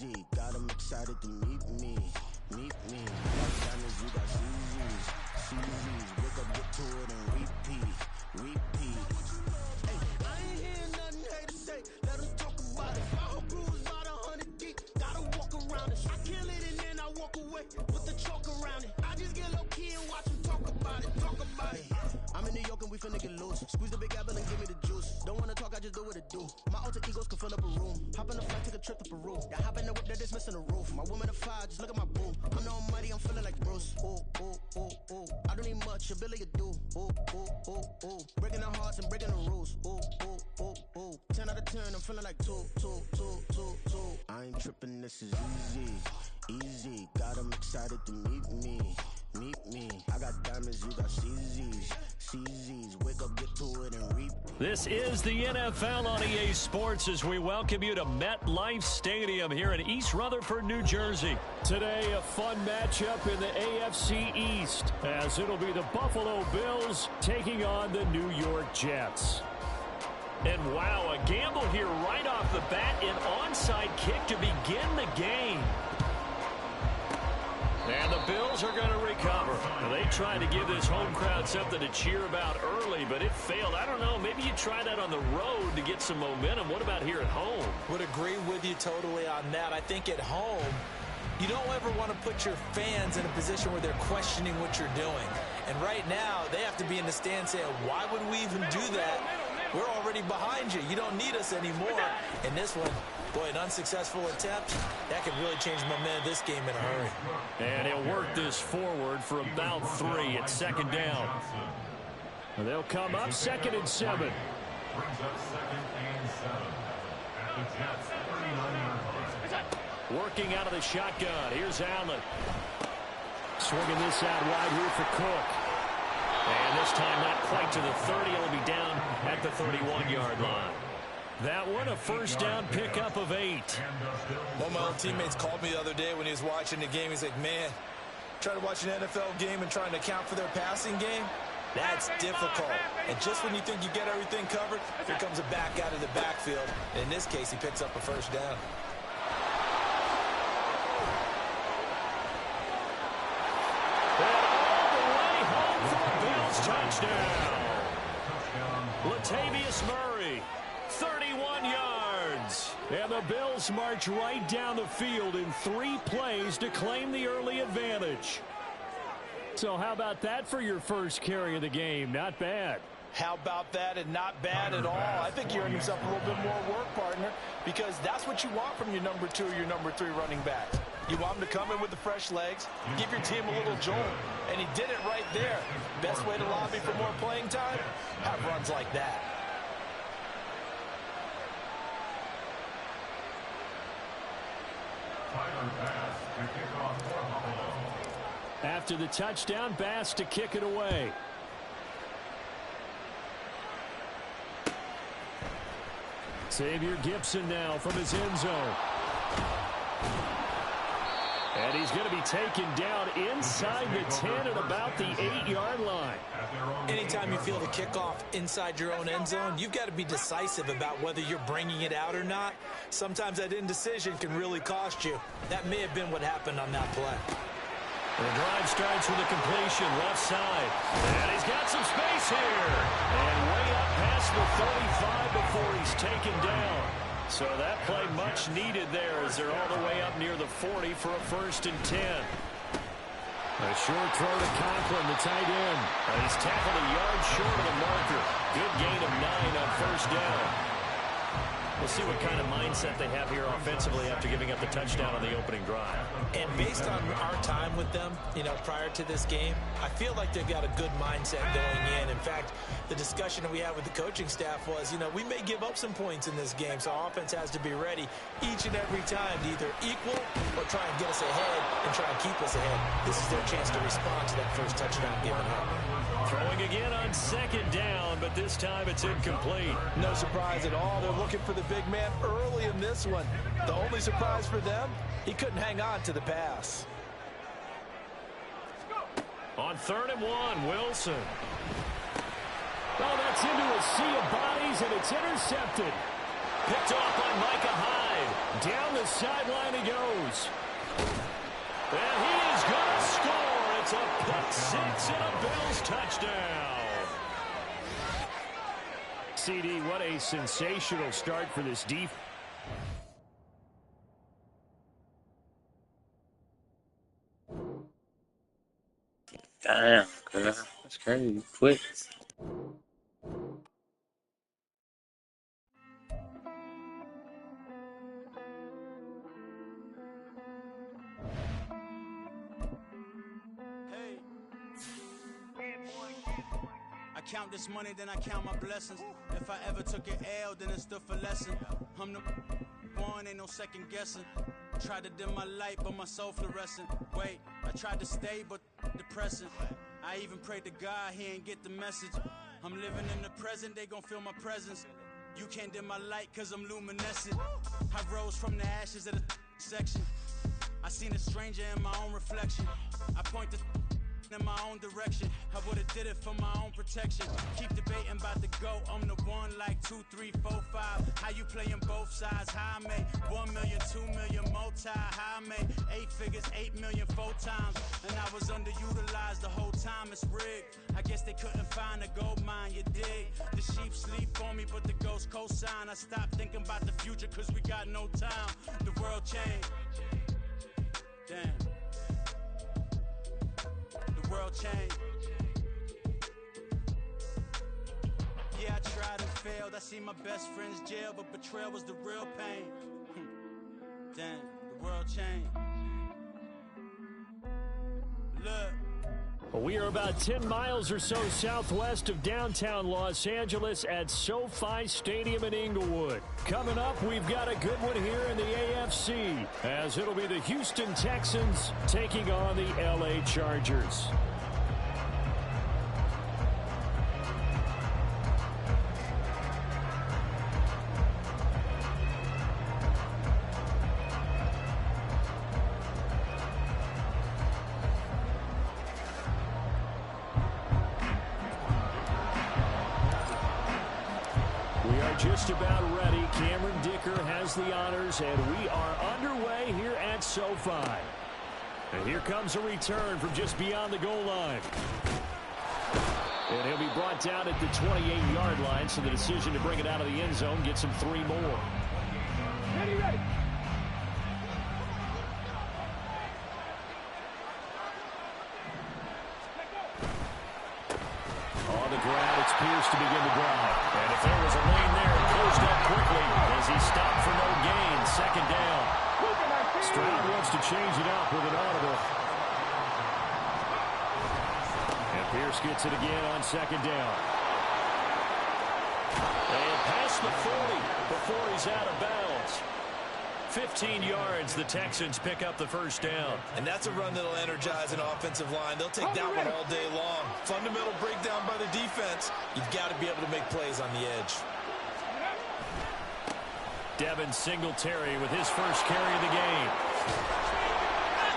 easy. Got 'em excited to meet me. Meet me. Got diamonds, you got CZs. CZs. Wake up, get to it, and repeat. Repeat. Hey, I ain't hearing nothing haters say. Let them talk about it. My whole crew is about 100 deep. Gotta walk around it. I kill it and then I walk away with the chalk around it. I just get low key and watch them talk about it. Talk about it. I'm in New York and we finna get loose. Squeeze the big apple and give me the juice. Don't wanna talk, I just do what it do. My alter egos can fill up a room. Hop in the flight, take a trip to Peru. That hop in the whip that is missing the roof. My woman a fire, just look at my boo. I'm the almighty, I'm feeling like Bruce. Ooh, ooh, ooh, ooh. I don't need much, a billy you do. Ooh, ooh, ooh, ooh. Breaking the hearts and breaking the rules. Ooh, ooh, ooh, ooh. 10 out of 10, I'm feeling like 2, 2, 2, 2, 2. I ain't tripping, this is easy. Easy, got 'em excited to meet me. Meet me. I got diamonds, you got CZs. CZs, wake up, get to it, and reap. This is the NFL on EA Sports as we welcome you to MetLife Stadium here in East Rutherford, New Jersey. Today, a fun matchup in the AFC East as it'll be the Buffalo Bills taking on the New York Jets. And wow, a gamble here right off the bat, an onside kick to begin the game. And the Bills are going to recover. They tried to give this home crowd something to cheer about early, but it failed. I don't know, maybe you try that on the road to get some momentum. What about here at home? Would agree with you totally on that. I think at home, you don't ever want to put your fans in a position where they're questioning what you're doing. And right now, they have to be in the stand saying, why would we even do that? We're already behind you. You don't need us anymore. And this one, boy, an unsuccessful attempt, that could really change the momentum of this game in a hurry. And he'll work this forward for about 3 at second down. And they'll come up 2nd and 7. Brings up 2nd and 7 at the Jets' 39-yard line. Working out of the shotgun. Here's Allen. Swinging this out wide here for Cook. And this time not quite to the 30. It'll be down at the 31-yard line. That one, a first down pickup of 8. One of my old teammates called me the other day when he was watching the game. He's like, man, trying to watch an NFL game and trying to account for their passing game, that's difficult. And just when you think you get everything covered, here comes a back out of the backfield. And in this case, he picks up a first down. Touchdown. Latavius Murray, 31 yards. And the Bills march right down the field in 3 plays to claim the early advantage. So how about that for your first carry of the game? Not bad. How about that, and not bad at all. I think you earned yourself a little bit more work, partner, because that's what you want from your number 2 or your number 3 running back. You want him to come in with the fresh legs, give your team a little jolt, and he did it right there. Best way to lobby for more playing time? Have runs like that. After the touchdown, Bass to kick it away. Xavier Gibson now from his end zone. And he's going to be taken down inside the 10 at about the 8-yard line. Anytime you feel the kickoff inside your own end zone, you've got to be decisive about whether you're bringing it out or not. Sometimes that indecision can really cost you. That may have been what happened on that play. The drive starts with a completion left side. And he's got some space here. And way up past the 35 before he's taken down. So that play much needed there as they're all the way up near the 40 for a 1st and 10. A short throw to Conklin, the tight end. He's tackled a yard short of the marker. Good gain of 9 on 1st down. We'll see what kind of mindset they have here offensively after giving up the touchdown on the opening drive. And based on our time with them, prior to this game, I feel like they've got a good mindset going in. In fact, the discussion that we had with the coaching staff was, we may give up some points in this game, so our offense has to be ready each and every time to either equal or try and get us ahead and try and keep us ahead. This is their chance to respond to that first touchdown given up. Throwing again on 2nd down, but this time it's incomplete. No surprise at all. They're looking for the big man early in this one. The only surprise for them, he couldn't hang on to the pass. On 3rd and 1, Wilson. Oh, that's into a sea of bodies, and it's intercepted. Picked off by Micah Hyde. side. Down the sideline he goes. And he is going to score. It's a pick six and a Bills touchdown. CD, what a sensational start for this defense. Damn, girl. That's crazy. Quick. I count this money, then I count my blessings. If I ever took an L, then it stood for lesson. I'm the one, ain't no second guessing. Tried to dim my light, but my soul fluorescent. Wait, I tried to stay, but depressing. I even prayed to God, he ain't get the message. I'm living in the present, they gon' feel my presence. You can't dim my light, cause I'm luminescent. I rose from the ashes of the section. I seen a stranger in my own reflection. I point the in my own direction. I would've did it for my own protection. Keep debating about the GOAT. I'm the one like 2, 3, 4, 5. How you playing both sides? How I made 1 million, 2 million, multi. How I made 8 figures, 8 million 4 times. And I was underutilized the whole time. It's rigged. I guess they couldn't find a gold mine, you dig? The sheep sleep on me, but the ghost cosign. I stopped thinking about the future cause we got no time. The world changed. Damn. The world changed. Yeah, I tried and failed. I seen my best friends jail, but betrayal was the real pain. Damn, the world changed. Look. We are about 10 miles or so southwest of downtown Los Angeles at SoFi Stadium in Inglewood. Coming up, we've got a good one here in the AFC, as it'll be the Houston Texans taking on the LA Chargers. Just about ready. Cameron Dicker has the honors, and we are underway here at SoFi. And here comes a return from just beyond the goal line. And he'll be brought down at the 28-yard line, so the decision to bring it out of the end zone gets him 3 more. Ready, ready. On the ground, it's Pierce to begin the drive. And if there was a lane there, it closed up quickly as he stopped for no gain. Second down. Stroud wants to change it up with an audible. And Pierce gets it again on second down. And past the 40 before he's out of bounds. 15 yards, the Texans pick up the first down. And that's a run that'll energize an offensive line. They'll take that one all day long. Fundamental breakdown by the defense. You've got to be able to make plays on the edge. Devin Singletary with his first carry of the game.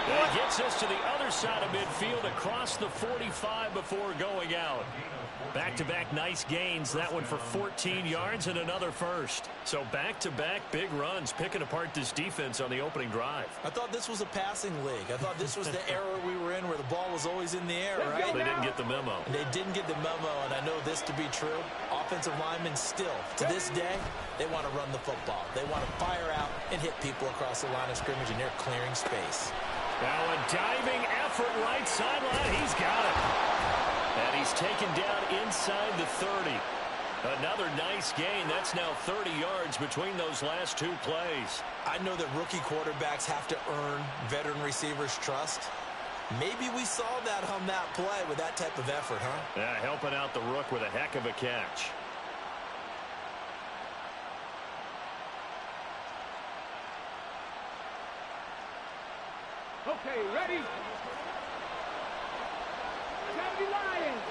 And he gets us to the other side of midfield across the 45 before going out. Back-to-back nice gains. That one for 14 yards and another first. So back-to-back big runs, picking apart this defense on the opening drive. I thought this was a passing league. I thought this was the era we were in where the ball was always in the air, right? They didn't get the memo. And they didn't get the memo, and I know this to be true. Offensive linemen still, to this day, they want to run the football. They want to fire out and hit people across the line of scrimmage, and they're clearing space. Now a diving effort right sideline. He's got it. And he's taken down inside the 30. Another nice gain. That's now 30 yards between those last 2 plays. I know that rookie quarterbacks have to earn veteran receivers' trust. Maybe we saw that on that play with that type of effort, huh? Yeah, helping out the rook with a heck of a catch. Okay, ready? 70 Lions.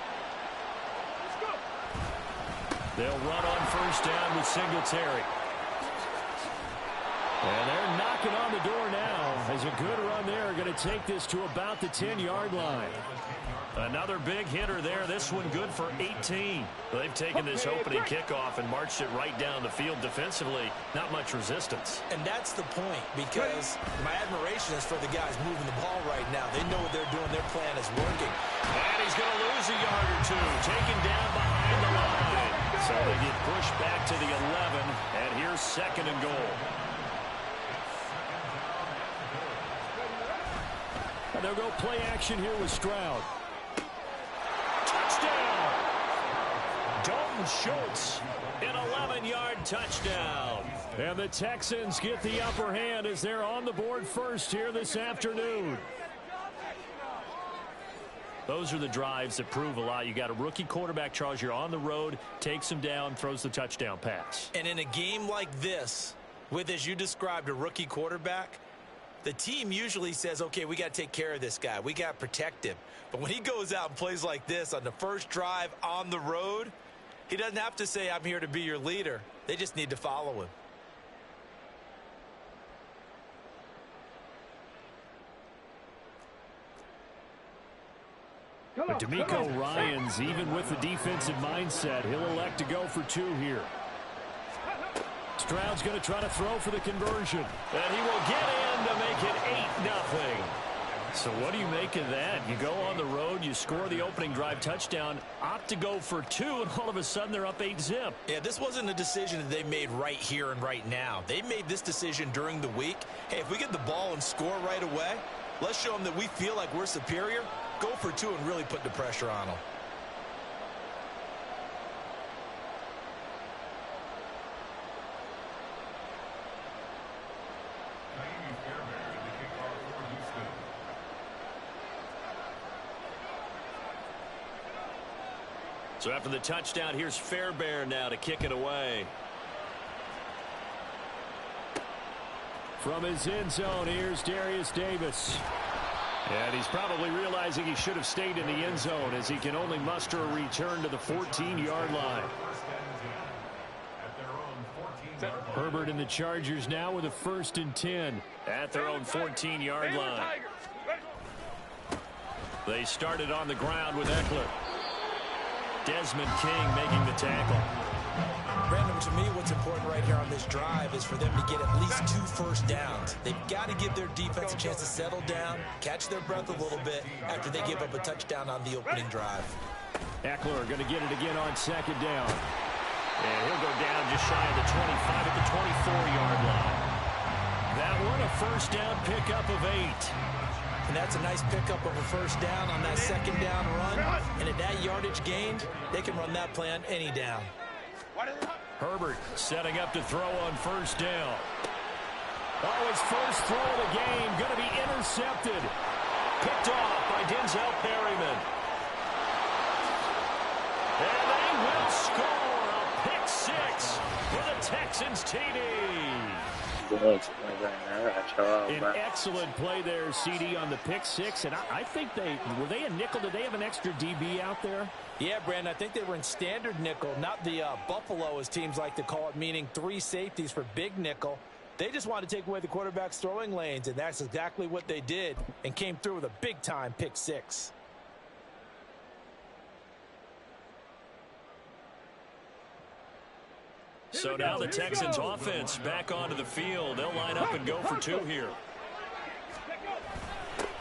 Let's go. They'll run on first down with Singletary. And they're knocking on the door now As a good run there, going to take this to about the 10-yard line. Another big hitter there. This one good for 18. They've taken this opening kickoff and marched it right down the field defensively. Not much resistance. And that's the point, because my admiration is for the guys moving the ball right now. They know what they're doing. Their plan is working. And he's going to lose a yard or two. Taken down behind the line. So they get pushed back to the 11. And here's 2nd and goal. And they'll go play action here with Stroud. Touchdown! Dalton Schultz, an 11-yard touchdown. And the Texans get the upper hand as they're on the board first here this afternoon. Those are the drives that prove a lot. You got a rookie quarterback, Charles. You're on the road, takes him down, throws the touchdown pass. And in a game like this, with, as you described, a rookie quarterback, the team usually says, okay, we got to take care of this guy. We got to protect him. But when he goes out and plays like this on the first drive on the road, he doesn't have to say, I'm here to be your leader. They just need to follow him. But DeMeco Ryans, even with the defensive mindset, he'll elect to go for 2 here. Stroud's going to try to throw for the conversion. And he will get in to make it 8-0. So what do you make of that? You go on the road, you score the opening drive touchdown, opt to go for 2, and all of a sudden they're up 8-zip. Yeah, this wasn't a decision that they made right here and right now. They made this decision during the week. Hey, if we get the ball and score right away, let's show them that we feel like we're superior. Go for 2 and really put the pressure on them. So after the touchdown, here's Fairbairn now to kick it away. From his end zone, here's Darius Davis. And he's probably realizing he should have stayed in the end zone as he can only muster a return to the 14-yard line. Herbert and the Chargers now with a 1st and 10 at their own 14-yard line. They started on the ground with Eckler. Desmond King making the tackle. Brandon, to me, what's important right here on this drive is for them to get at least 2 first downs. They've got to give their defense a chance to settle down, catch their breath a little bit after they give up a touchdown on the opening drive. Eckler going to get it again on 2nd down. And he'll go down just shy of the 25 at the 24-yard line. That one a 1st down pickup of 8. And that's a nice pickup of a 1st down on that 2nd down run. And at that yardage gained, they can run that play on any down. Herbert setting up to throw on 1st down. Oh, his first throw of the game going to be intercepted. Picked off by Denzel Perryman. And they will score a pick 6 for the Texans TD. An excellent play there, CD, on the pick 6. And I think were they a nickel? Did they have an extra DB out there? Yeah, Brandon, I think they were in standard nickel, not the Buffalo, as teams like to call it, meaning 3 safeties for big nickel. They just wanted to take away the quarterback's throwing lanes, and that's exactly what they did, and came through with a big-time pick 6. So now the Texans offense back onto the field. They'll line up and go for 2 here.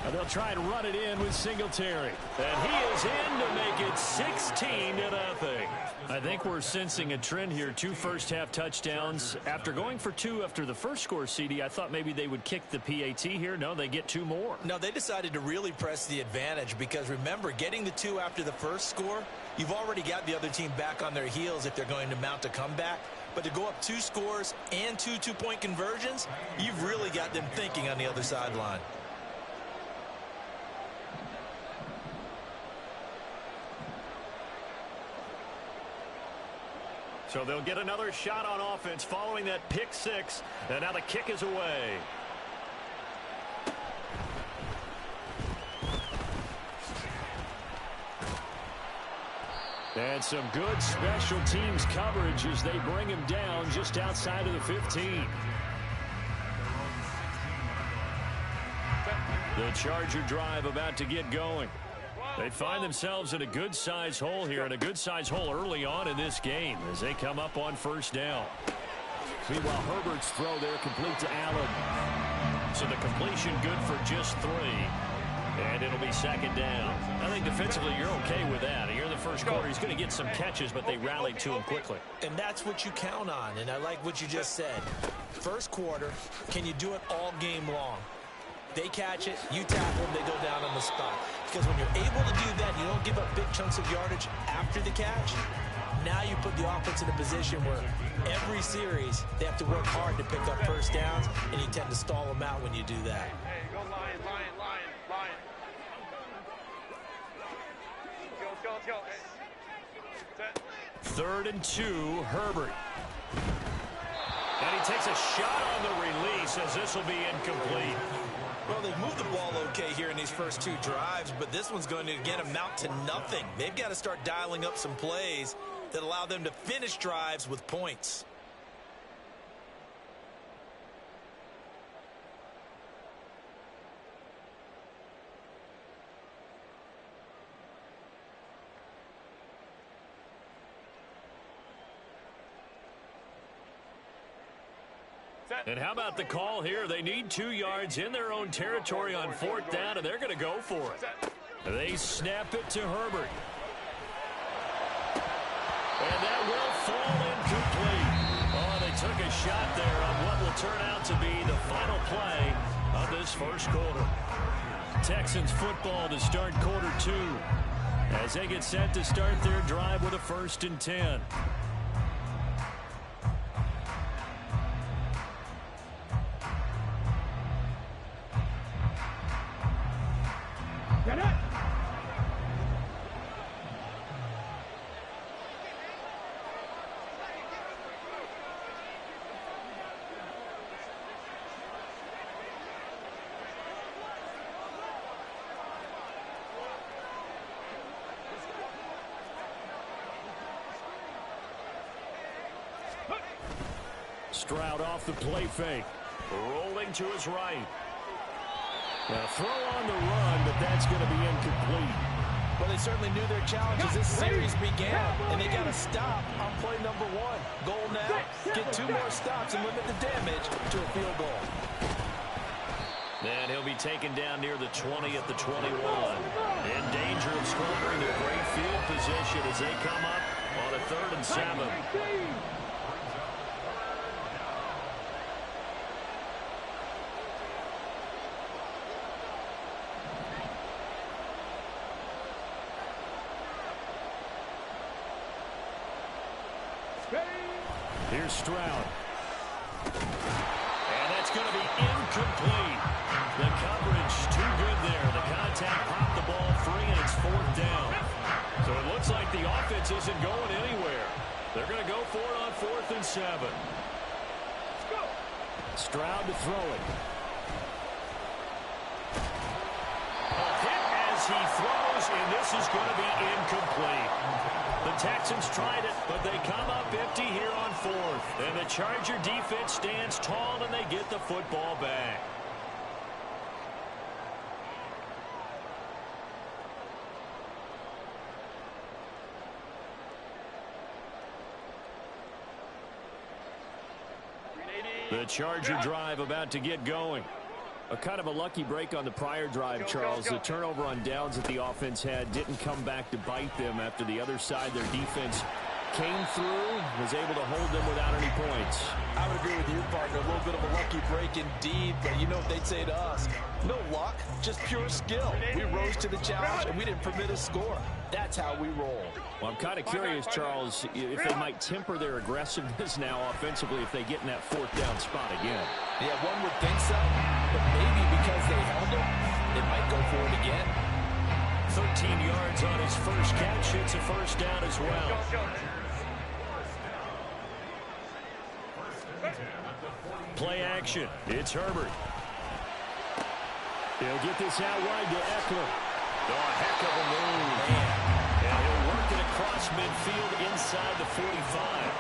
And they'll try and run it in with Singletary. And he is in to make it 16-0. I think we're sensing a trend here. 2 first-half touchdowns. After going for 2 after the first score, CD, I thought maybe they would kick the PAT here. No, they get 2 more. No, they decided to really press the advantage because, remember, getting the 2 after the first score, you've already got the other team back on their heels if they're going to mount a comeback. But to go up 2 scores and 2 two-point conversions, you've really got them thinking on the other sideline. So they'll get another shot on offense following that pick 6. And now the kick is away. And some good special teams coverage as they bring him down just outside of the 15. The Charger drive about to get going. They find themselves in a good-sized hole here, and a good-sized hole early on in this game as they come up on first down. Meanwhile, Herbert's throw there complete to Allen. So the completion good for just 3. And it'll be second down. I think defensively you're okay with that. Here in the first quarter, he's going to get some catches, but they rallied to him quickly. And that's what you count on, and I like what you just said. First quarter, can you do it all game long? They catch it, you tackle them, they go down on the spot. Because when you're able to do that, you don't give up big chunks of yardage after the catch. Now you put the offense in a position where every series they have to work hard to pick up first downs, and you tend to stall them out when you do that. Hey, go Lion, Lion, Lion, Lion. Let's go. Hey. 3rd and 2, Herbert. And he takes a shot on the release as this will be incomplete. Well, they've moved the ball okay here in these first 2 drives, but this one's going to, again, amount to nothing. They've got to start dialing up some plays that allow them to finish drives with points. And how about the call here? They need 2 yards in their own territory on 4th down, and they're going to go for it. They snap it to Herbert. And that will fall incomplete. Oh, they took a shot there on what will turn out to be the final play of this first quarter. Texans football to start quarter 2 as they get set to start their drive with a 1st and 10. Get it! Stroud off the play fake. Rolling to his right. Now throw on the run, but that's going to be incomplete. Well, they certainly knew their challenge as this series began, and they got to stop on play number 1. Goal now, get 2 more stops and limit the damage to a field goal. And he'll be taken down near the 20 at the 21. In danger of squandering their great field position as they come up on a 3rd and 7. Here's Stroud. And that's going to be incomplete. The coverage too good there. The contact popped the ball free, and it's 4th down. So it looks like the offense isn't going anywhere. They're going to go for it on 4th and 7. Let's go. Stroud to throw it. A hit as he throws, and this is going to be incomplete. The Texans tried it, but they come up empty here on 4th. And the Charger defense stands tall, and they get the football back. The Charger drive about to get going. A kind of a lucky break on the prior drive, Charles. The turnover on downs that the offense had didn't come back to bite them after the other side. Their defense came through, was able to hold them without any points. I would agree with you, partner. A little bit of a lucky break indeed, but you know what they'd say to us. No luck, just pure skill. We rose to the challenge, and we didn't permit a score. That's how we roll. Well, I'm kind of curious, Charles, if they might temper their aggressiveness now offensively if they get in that 4th down spot again. Yeah, one would think so, but maybe because they held them, they might go for it again. 13 yards on his first catch. It's a 1st down as well. Play action. It's Herbert. He'll get this out wide to Eckler. Oh, a heck of a move. And he'll work it across midfield inside the 45.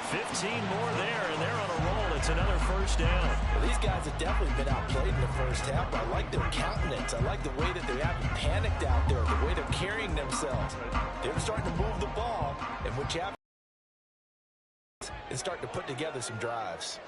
15 more there, and they're on a roll It's another first down. Well, these guys have definitely been outplayed in the first half. I like their countenance. I like the way that they haven't panicked out there, the way they're carrying themselves. They're starting to move the ball, and which happens is starting to put together some drives.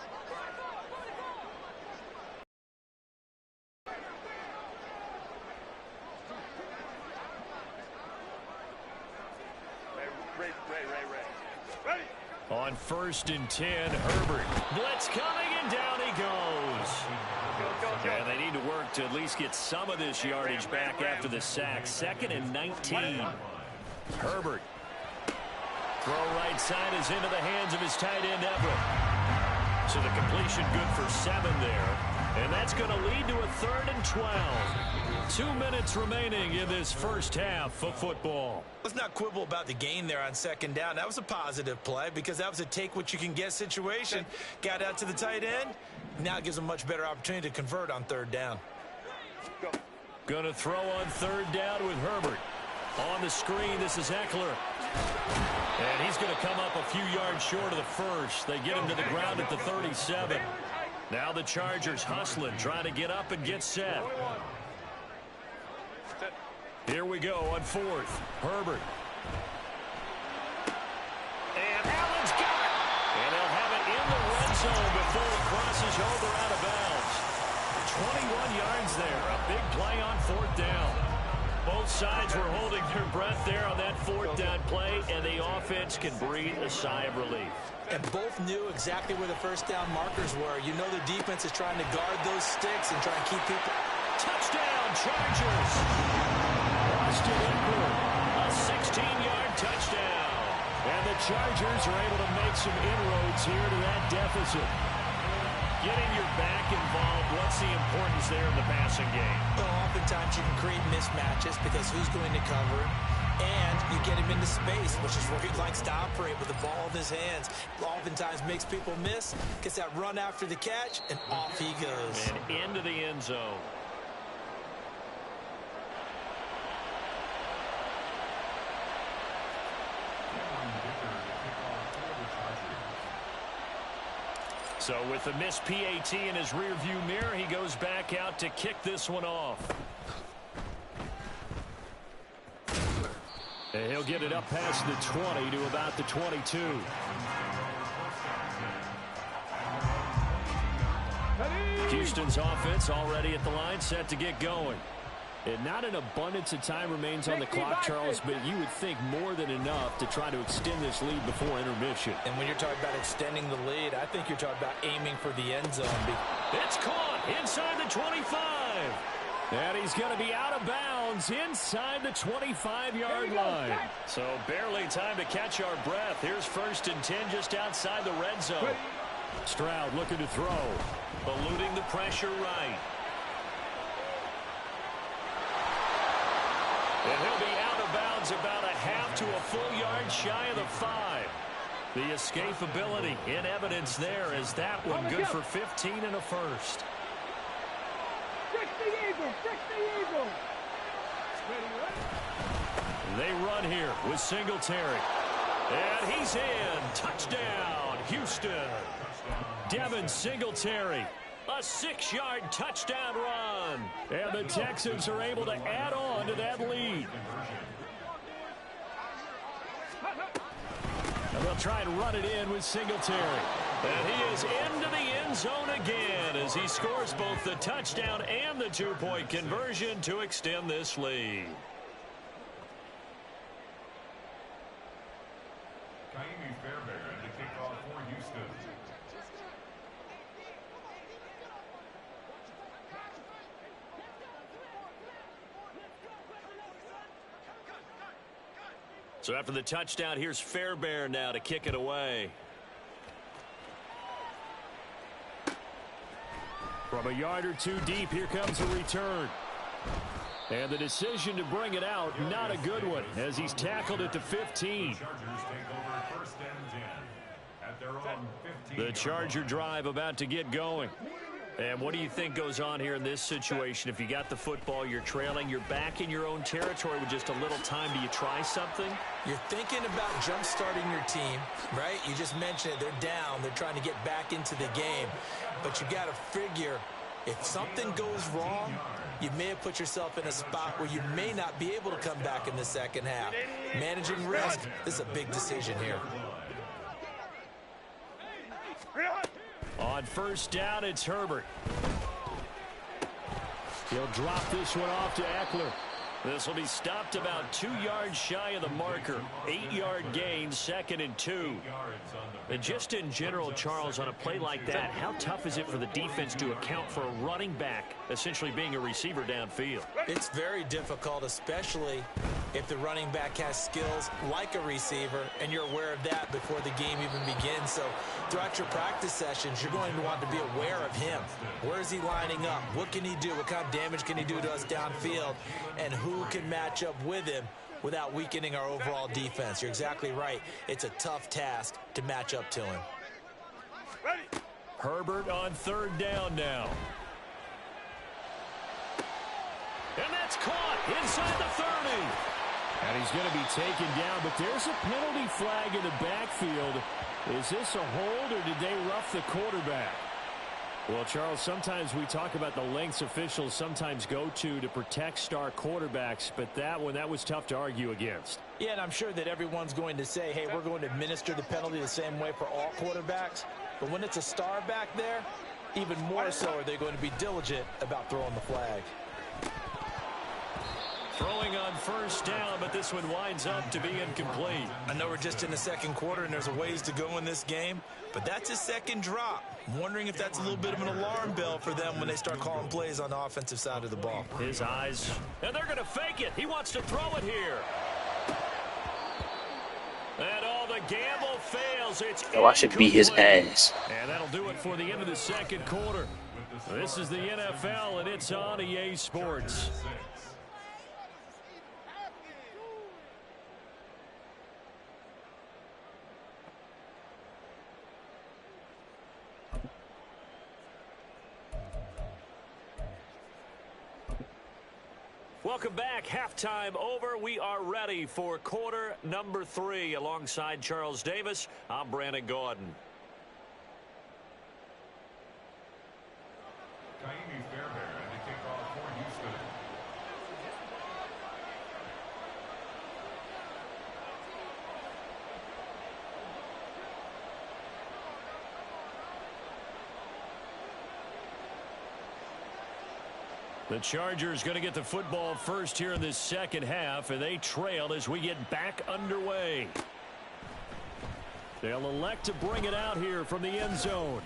Ready. On 1st and 10, Herbert. Blitz coming, and down he goes. And they need to work to at least get some of this yardage back after the sack. 2nd and 19. Herbert. Throw right side is into the hands of his tight end, Everett. So the completion good for 7 there. And that's going to lead to a 3rd and 12. 2 minutes remaining in this first half of football. Let's not quibble about the gain there on 2nd down. That was a positive play because that was a take-what-you-can-get situation. Got out to the tight end. Now it gives them a much better opportunity to convert on 3rd down. Going to throw on 3rd down with Herbert. On the screen, this is Eckler. And he's going to come up a few yards short of the first. They get him to the ground at the 37. Now the Chargers hustling, trying to get up and get set. Here we go on 4th. Herbert. And Allen's got it. And they'll have it in the red zone before it crosses over out of bounds. 21 yards there. A big play on 4th down. Both sides were holding their breath there on that 4th down play, and the offense can breathe a sigh of relief. And both knew exactly where the 1st down markers were. You know the defense is trying to guard those sticks and try and keep people. Touchdown, Chargers! Austin Eckler, a 16-yard touchdown. And the Chargers are able to make some inroads here to that deficit. Getting your back involved, what's the importance there in the passing game? Well, oftentimes you can create mismatches because who's going to cover, and you get him into space, which is where he likes to operate with the ball in his hands. Oftentimes makes people miss, gets that run after the catch, and off he goes. And into the end zone. So with the missed PAT in his rearview mirror, he goes back out to kick this one off. And he'll get it up past the 20 to about the 22. Houston's offense already at the line, set to get going. And not an abundance of time remains on the clock, Charles, but you would think more than enough to try to extend this lead before intermission. And when you're talking about extending the lead, I think you're talking about aiming for the end zone. It's caught inside the 25. And he's going to be out of bounds inside the 25-yard line. So barely time to catch our breath. Here's 1st and 10 just outside the red zone. Stroud looking to throw. Eluding the pressure right. And he'll be out of bounds about a half to a full yard shy of the 5. The escapability in evidence there as that one good for 15 and a first. They run here with Singletary. And he's in. Touchdown, Houston. Devin Singletary. A 6-yard touchdown run. And the Texans are able to add on to that lead. And they'll try and run it in with Singletary. And he is into the end zone again as he scores both the touchdown and the 2-point conversion to extend this lead. Fairbairn to kick off for Houston. So after the touchdown, here's Fairbairn now to kick it away. From a yard or two deep, here comes a return. And the decision to bring it out, not a good one, as he's tackled at the 15. The Charger drive about to get going. And what do you think goes on here in this situation? If you got the football, you're trailing, you're back in your own territory with just a little time. Do you try something? You're thinking about jump-starting your team, right? You just mentioned it. They're down. They're trying to get back into the game. But you got to figure if something goes wrong, you may have put yourself in a spot where you may not be able to come back in the second half. Managing risk, this is a big decision here. On first down, it's Herbert. He'll drop this one off to Eckler. This will be stopped about 2 yards shy of the marker. 8-yard gain, 2nd and 2. And just in general, Charles, on a play like that, how tough is it for the defense to account for a running back essentially being a receiver downfield? It's very difficult, especially if the running back has skills like a receiver, and you're aware of that before the game even begins. So throughout your practice sessions, you're going to want to be aware of him. Where is he lining up? What can he do? What kind of damage can he do to us downfield? And who can match up with him without weakening our overall defense? You're exactly right. It's a tough task to match up to him. Herbert on third down now. And that's caught inside the 30. And he's going to be taken down, but there's a penalty flag in the backfield. Is this a hold, or did they rough the quarterback? Well, Charles, sometimes we talk about the lengths officials sometimes go to protect star quarterbacks, but that was tough to argue against. Yeah, and I'm sure that everyone's going to say, hey, we're going to administer the penalty the same way for all quarterbacks. But when it's a star back there, even more so are they going to be diligent about throwing the flag. Throwing on first down, but this one winds up to be incomplete. I know we're just in the second quarter and there's a ways to go in this game, but that's his second drop. I'm wondering if that's a little bit of an alarm bell for them when they start calling plays on the offensive side of the ball. His eyes, and they're going to fake it. He wants to throw it here. And all the gamble fails. It's Oh, I should beat his ass. And that'll do it for the end of the second quarter. This is the NFL, and it's on EA Sports. Welcome back. Halftime over. We are ready for quarter number 3. Alongside Charles Davis, I'm Brandon Gordon. The Chargers going to get the football first here in this second half, and they trail as we get back underway. They'll elect to bring it out here from the end zone.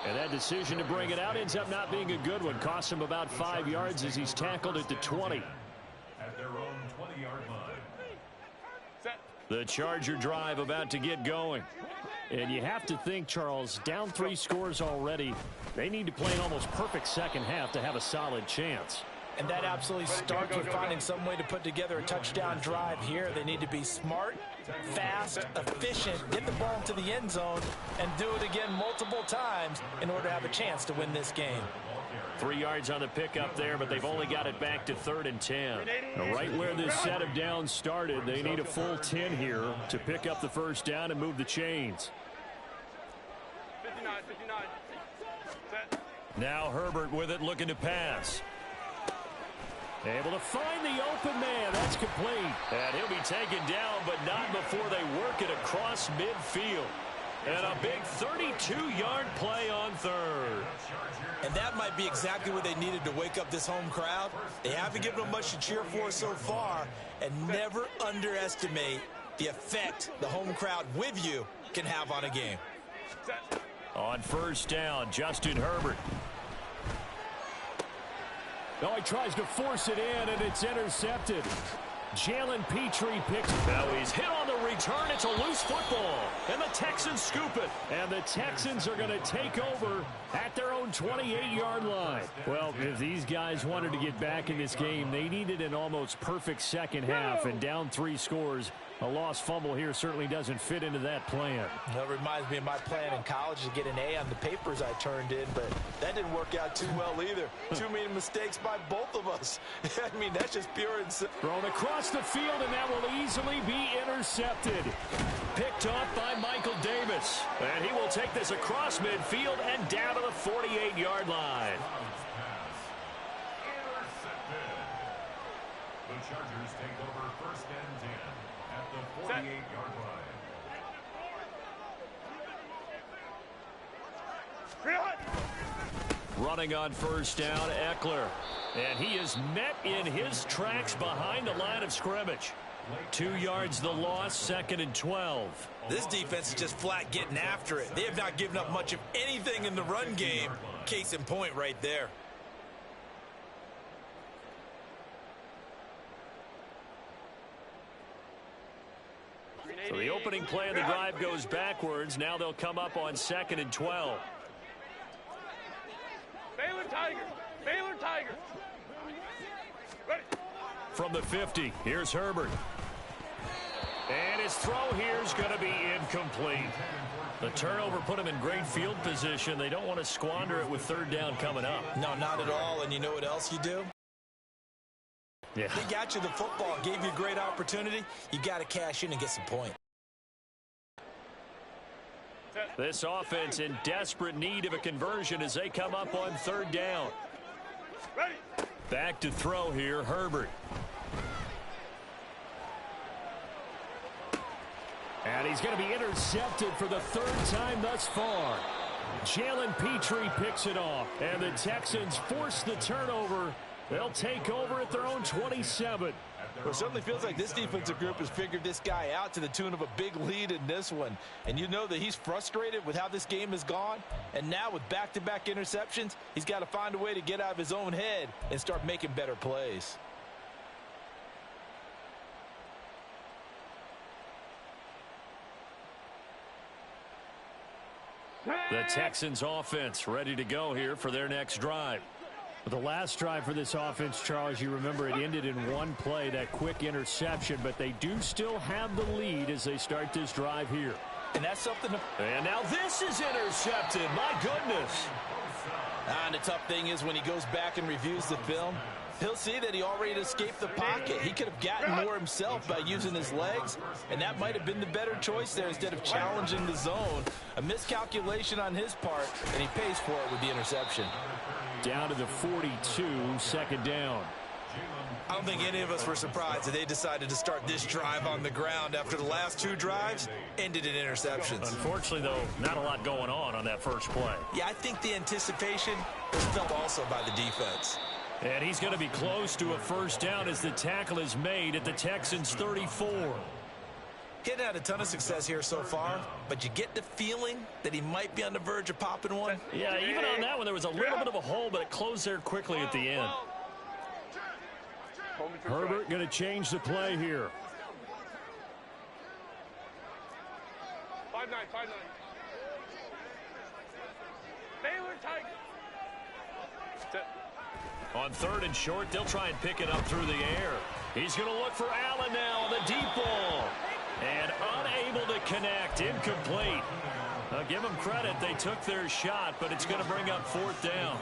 And that decision to bring it out ends up not being a good one. Costs him about 5 yards as he's tackled at the 20. At their own 20-yard line. The Charger drive about to get going. And you have to think, Charles, down 3 scores already. They need to play an almost perfect second half to have a solid chance. And that absolutely starts with finding some way to put together a touchdown drive here. They need to be smart, fast, efficient, get the ball into the end zone, and do it again multiple times in order to have a chance to win this game. 3 yards on the pickup there, but they've only got it back to 3rd and 10. Now, right where this set of downs started, they need a full 10 here to pick up the first down and move the chains. 59, 59. Set. Now Herbert with it, looking to pass. Able to find the open man. That's complete. And he'll be taken down, but not before they work it across midfield. And a big 32-yard play on 3rd. And that might be exactly what they needed to wake up this home crowd. They haven't given them much to cheer for so far. And never underestimate the effect the home crowd with you can have on a game. Set. On first down, Justin Herbert. No, he tries to force it in, and it's intercepted. Jalen Petrie picks. Now he's hit on the return. It's a loose football. And the Texans scoop it. And the Texans are going to take over at their own 28-yard line. Well, if these guys wanted to get back in this game, they needed an almost perfect second half. And down 3 scores, a lost fumble here certainly doesn't fit into that plan. That reminds me of my plan in college to get an A on the papers I turned in, but that didn't work out too well either. Too many mistakes by both of us. I mean, that's just pure and simple. Thrown across the field, and that will easily be intercepted. Picked off by Michael Davis. And he will take this across midfield and down to the 48-yard line. The Chargers take over 1st and 10 at the 48-yard line. Running on 1st down, Eckler. And he is met in his tracks behind the line of scrimmage. 2 yards the loss, 2nd and 12. This defense is just flat getting after it. They have not given up much of anything in the run game. Case in point right there. So the opening play of the drive goes backwards. Now they'll come up on 2nd and 12. Baylor Tigers. Baylor Tigers. Ready. From the 50, here's Herbert. And his throw here is going to be incomplete. The turnover put him in great field position. They don't want to squander it with 3rd down coming up. No, not at all. And you know what else you do? Yeah. They got you the football, gave you a great opportunity. You got to cash in and get some points. This offense in desperate need of a conversion as they come up on 3rd down. Ready. Back to throw here, Herbert. And he's going to be intercepted for the 3rd time thus far. Jalen Petrie picks it off. And the Texans force the turnover. They'll take over at their own 27. Well, it certainly feels like this defensive group has figured this guy out to the tune of a big lead in this one. And you know that he's frustrated with how this game has gone. And now with back-to-back interceptions, he's got to find a way to get out of his own head and start making better plays. The Texans offense ready to go here for their next drive. The last drive for this offense, Charles, you remember it ended in one play, that quick interception, but they do still have the lead as they start this drive here. And that's something to... And now this is intercepted. My goodness. And the tough thing is when he goes back and reviews the film, he'll see that he already escaped the pocket. He could have gotten more himself by using his legs, and that might have been the better choice there instead of challenging the zone. A miscalculation on his part, and he pays for it with the interception. Down to the 42, 2nd down. I don't think any of us were surprised that they decided to start this drive on the ground after the last 2 drives ended in interceptions. Unfortunately, though, not a lot going on that first play. Yeah, I think the anticipation was felt also by the defense. And he's going to be close to a 1st down as the tackle is made at the Texans' 34. He hadn't had a ton of success here so far, but you get the feeling that he might be on the verge of popping one. Yeah, even on that one, there was a little bit of a hole, but it closed there quickly at the end. Herbert going to change the play here. 5-9, 5-9. Baylor Tigers. On 3rd and short, they'll try and pick it up through the air. He's going to look for Allen now on the deep ball. And unable to connect, incomplete. Now give them credit, they took their shot, but it's going to bring up 4th down.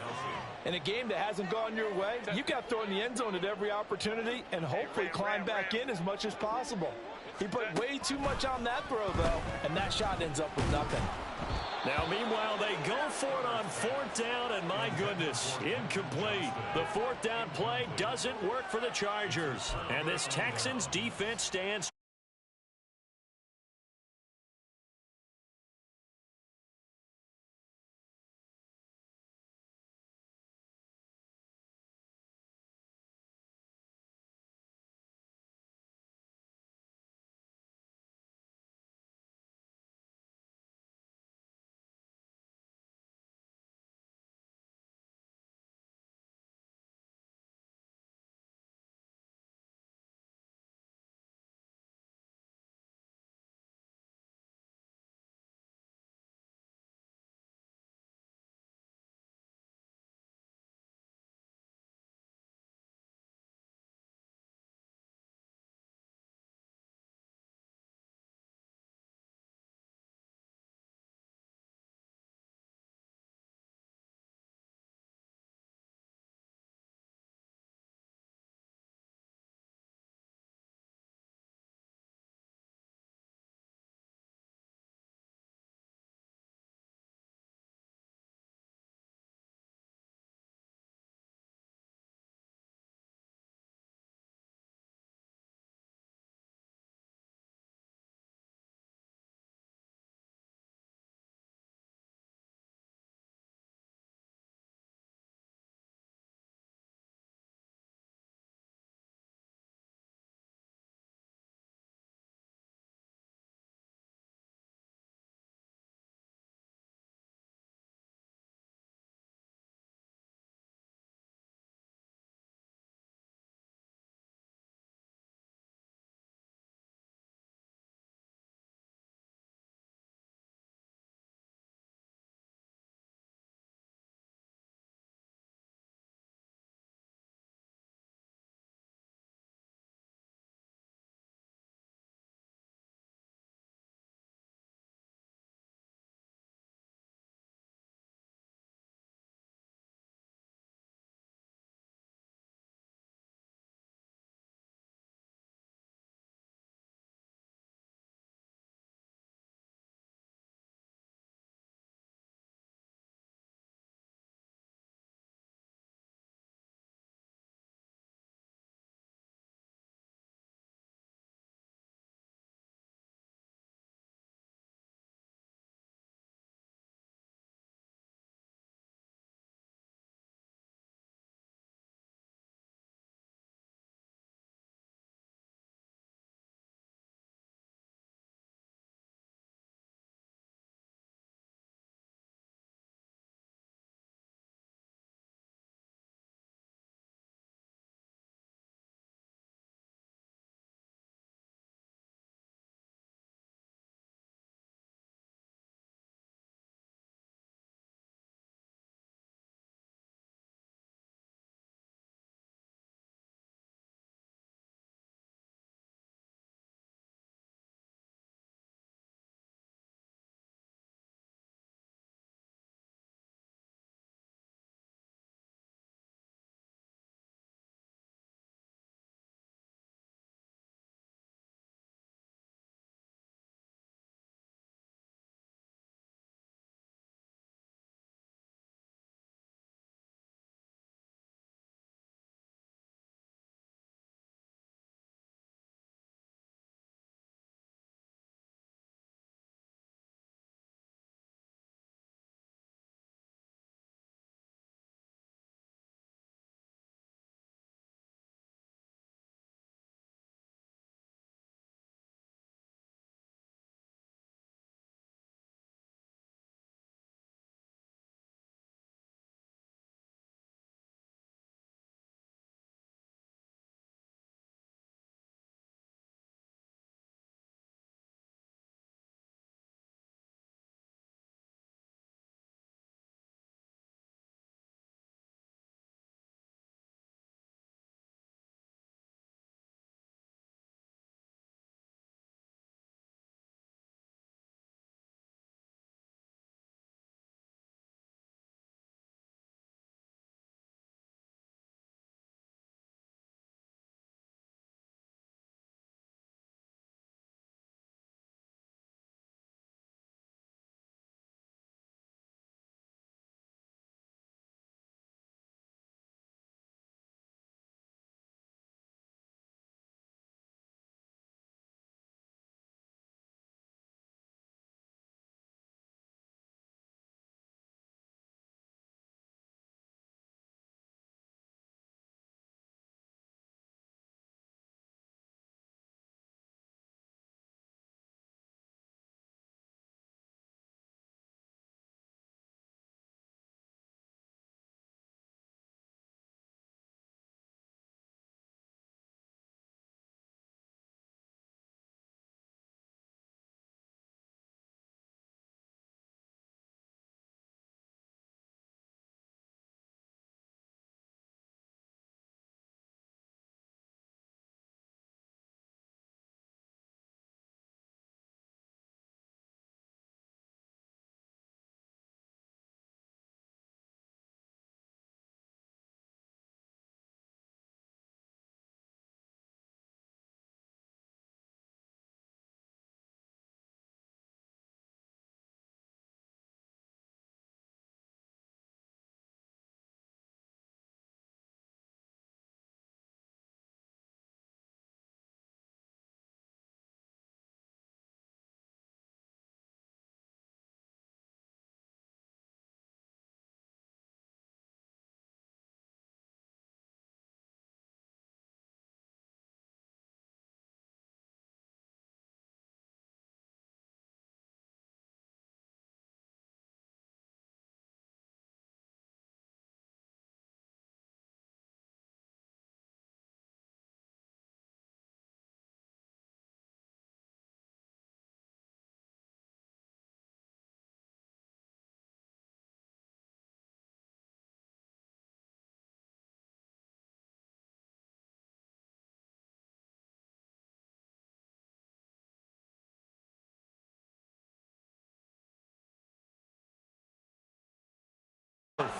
In a game that hasn't gone your way, you've got to throw in the end zone at every opportunity and hopefully climb back in as much as possible. He put way too much on that throw, though, and that shot ends up with nothing. Now, meanwhile, they go for it on 4th down, and my goodness, incomplete. The 4th down play doesn't work for the Chargers, and this Texans defense stands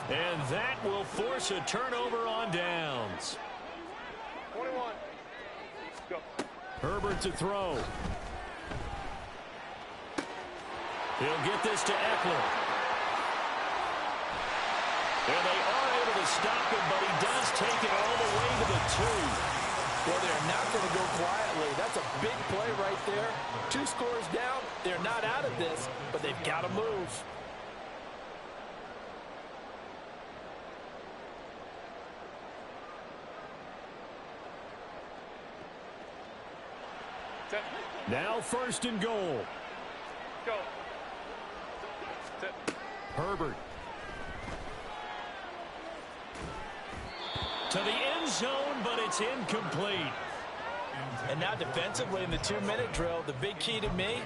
And that will force a turnover on downs. 21. Go. Herbert to throw. He'll get this to Eckler. And they are able to stop him, but he does take it all the way to the 2. Well, they're not going to go quietly. That's a big play right there. 2 scores down. They're not out of this, but they've got to move. Set. Now 1st and goal. Go. Set. Herbert. To the end zone, but it's incomplete. And now defensively in the 2-minute drill, the big key to me,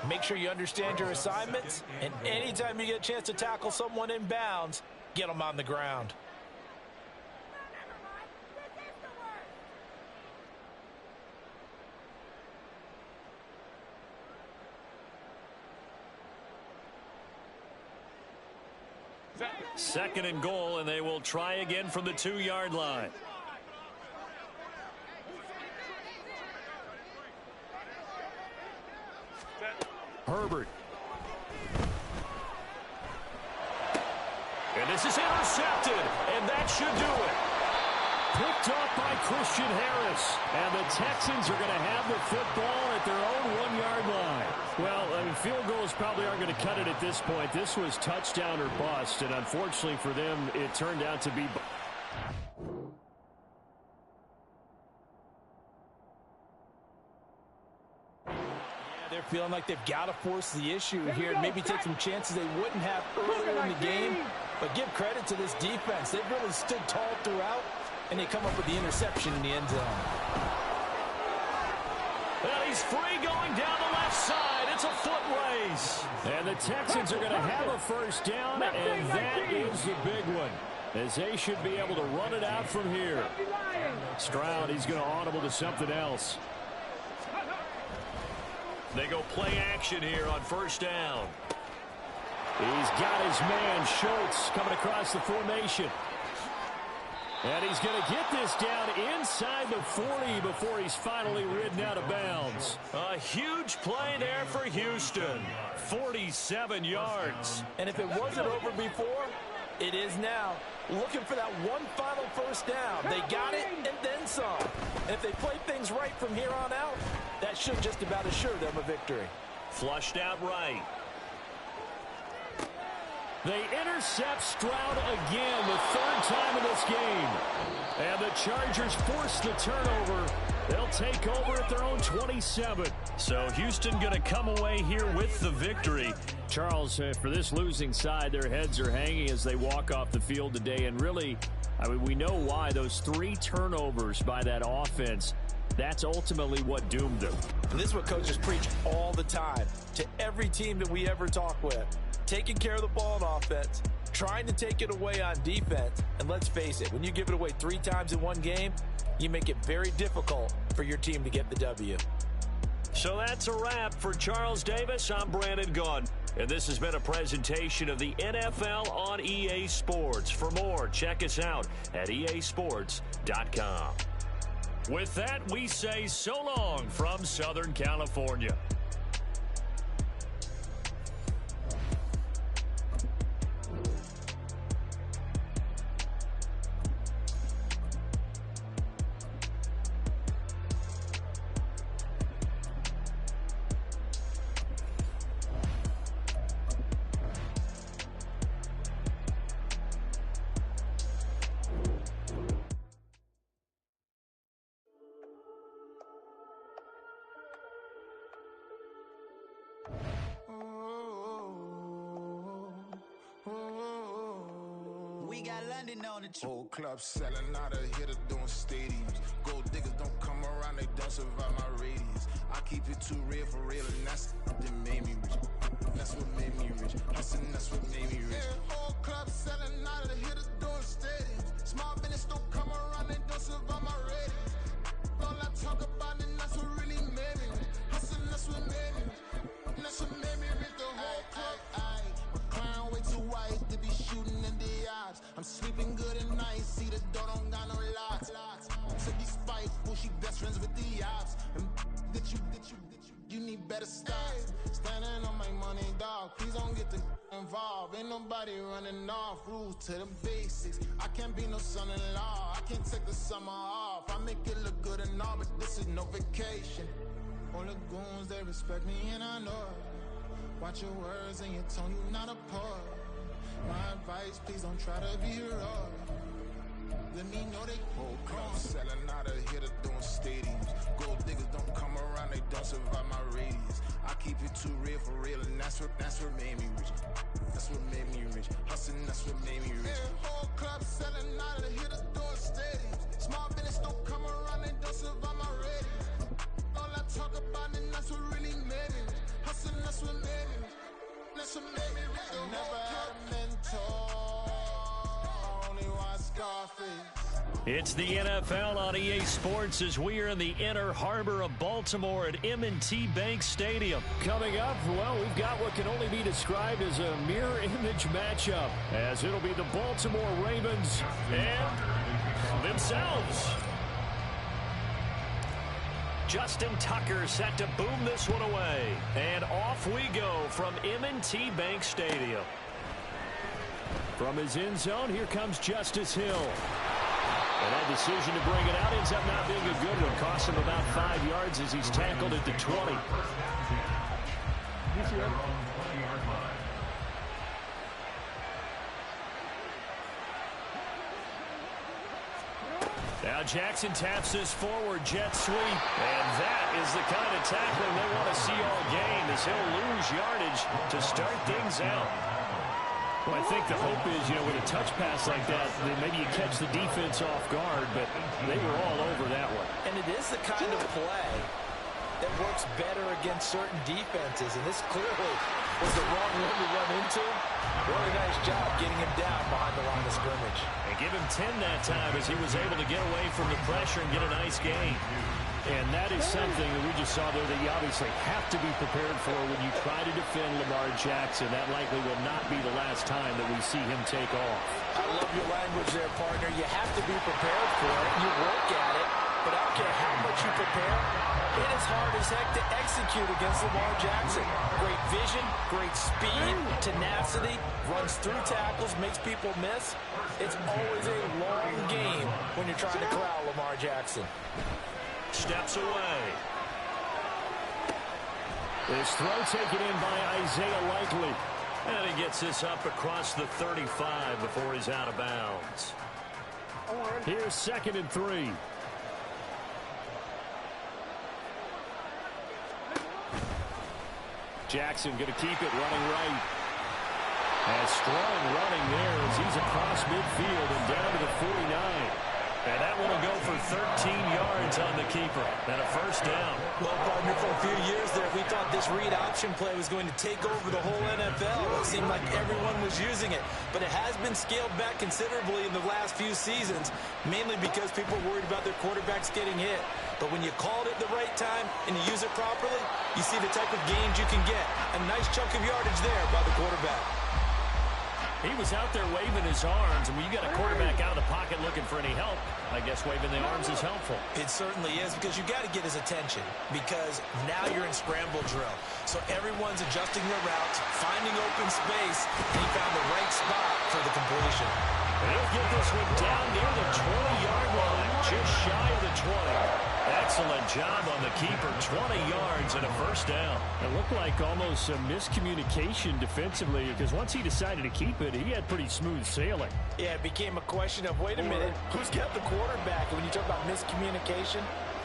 make sure you understand your assignments, and anytime you get a chance to tackle someone in bounds, get them on the ground. Set. 2nd and goal, and they will try again from the 2-yard line. Set. Herbert. And this is intercepted, and that should do it. Picked off by Christian Harris. And the Texans are going to have the football at their own 1-yard line. Well, I mean, field goals probably aren't going to cut it at this point. This was touchdown or bust, and unfortunately for them, it turned out to be... They're feeling like they've got to force the issue here and maybe take some chances they wouldn't have earlier in the game. But give credit to this defense. They've really stood tall throughout, and they come up with the interception in the end zone. Well, he's free going down the left side. It's a foot race. And the Texans are going to have a 1st down, and that is the big one, as they should be able to run it out from here. Stroud, he's going to audible to something else. They go play action here on 1st down. He's got his man, Schultz, coming across the formation. And he's going to get this down inside the 40 before he's finally ridden out of bounds. A huge play there for Houston. 47 yards. And if it wasn't over before, it is now. Looking for that one final 1st down. They got it and then some. And if they play things right from here on out, that should just about assure them a victory. Flushed out right. They intercept Stroud again, the 3rd time in this game. And the Chargers force the turnover. They'll take over at their own 27. So Houston going to come away here with the victory. Charles, for this losing side, their heads are hanging as they walk off the field today. And really, I mean, we know why. Those 3 turnovers by that offense, that's ultimately what doomed them. And this is what coaches preach all the time to every team that we ever talk with. Taking care of the ball on offense, trying to take it away on defense. And let's face it, when you give it away 3 times in one game, you make it very difficult for your team to get the W. So that's a wrap for Charles Davis. I'm Brandon Gunn. And this has been a presentation of the NFL on EA Sports. For more, check us out at easports.com. With that, we say so long from Southern California. Whole club selling out of hitter doing stadiums. Gold diggers don't come around, they don't survive my radius. I keep it too real for real, and that's what made me rich. That's what made me rich. That's what made me rich. Yeah, whole club selling out of hitters doing stadiums. Small business don't come around, they don't survive my radius. All I talk about, and that's what really made me rich. Hustling, that's what made me rich. That's what made me rich. The whole club. My client way too white to be shooting in the eyes. I'm friends with the ops. And you need better stocks. Standing on my money, dog. Please don't get the involved. Ain't nobody running off. Rules to the basics. I can't be no son-in-law. I can't take the summer off. I make it look good and all, but this is no vacation. All the goons, they respect me and I know it. Watch your words and your tone, you not a poet. My advice, please don't try to be heroic. Let me know they whole club selling out of here to doing stadiums. Gold diggers don't come around, they don't survive my radius. I keep it too real for real, and that's what made me rich. That's what made me rich. Hustling, that's what made me rich. Whole club selling out of here to doing stadiums. Small business don't come around, they don't survive my radius. All I talk about, and that's what really made me rich. Hustling, that's what made me rich. That's what made me rich. Never had a mentor. Only watch Scarface. It's the NFL on EA Sports as we are in the inner harbor of Baltimore at M&T Bank Stadium. Coming up, well, we've got what can only be described as a mirror image matchup, as it'll be the Baltimore Ravens and themselves. Justin Tucker set to boom this one away. And off we go from M&T Bank Stadium. From his end zone, here comes Justice Hill. And that decision to bring it out ends up not being a good one. Costs him about 5 yards as he's tackled at the 20. Now Jackson taps this forward jet sweep. And that is the kind of tackling they want to see all game, as he'll lose yardage to start things out. Well, I think the hope is, with a touch pass like that, then maybe you catch the defense off guard, but they were all over that one. And it is the kind of play that works better against certain defenses, and this clearly was the wrong one to run into. Really nice job getting him down behind the line of scrimmage. And give him 10 that time as he was able to get away from the pressure and get a nice gain. And that is something that we just saw there that you obviously have to be prepared for when you try to defend Lamar Jackson. That likely will not be the last time that we see him take off. I love your language there, partner. You have to be prepared for it. You work at it, but I don't care how much you prepare. It is hard as heck to execute against Lamar Jackson. Great vision, great speed, tenacity, runs through tackles, makes people miss. It's always a long game when you're trying to corral Lamar Jackson. Steps away. This throw taken in by Isaiah Likely. And he gets this up across the 35 before he's out of bounds. Here's 2nd and 3. Jackson going to keep it running right. And strong running there as he's across midfield and down to the 49. And that one will go for 13 yards on the keeper. And a first down. Well, partner, for a few years there, we thought this read option play was going to take over the whole NFL. It seemed like everyone was using it. But it has been scaled back considerably in the last few seasons, mainly because people are worried about their quarterbacks getting hit. But when you called it the right time and you use it properly, you see the type of gains you can get. A nice chunk of yardage there by the quarterback. He was out there waving his arms, and when you got a quarterback out of the pocket looking for any help, I guess waving the arms is helpful. It certainly is, because you got to get his attention, because now you're in scramble drill. So everyone's adjusting their routes, finding open space, and he found the right spot for the completion. And he'll get this one down near the 20-yard line, just shy of the 20. Excellent job on the keeper, 20 yards and a first down. It looked like almost a miscommunication defensively, because once he decided to keep it, he had pretty smooth sailing. Yeah, it became a question of, wait a minute, who's got the quarterback? And when you talk about miscommunication,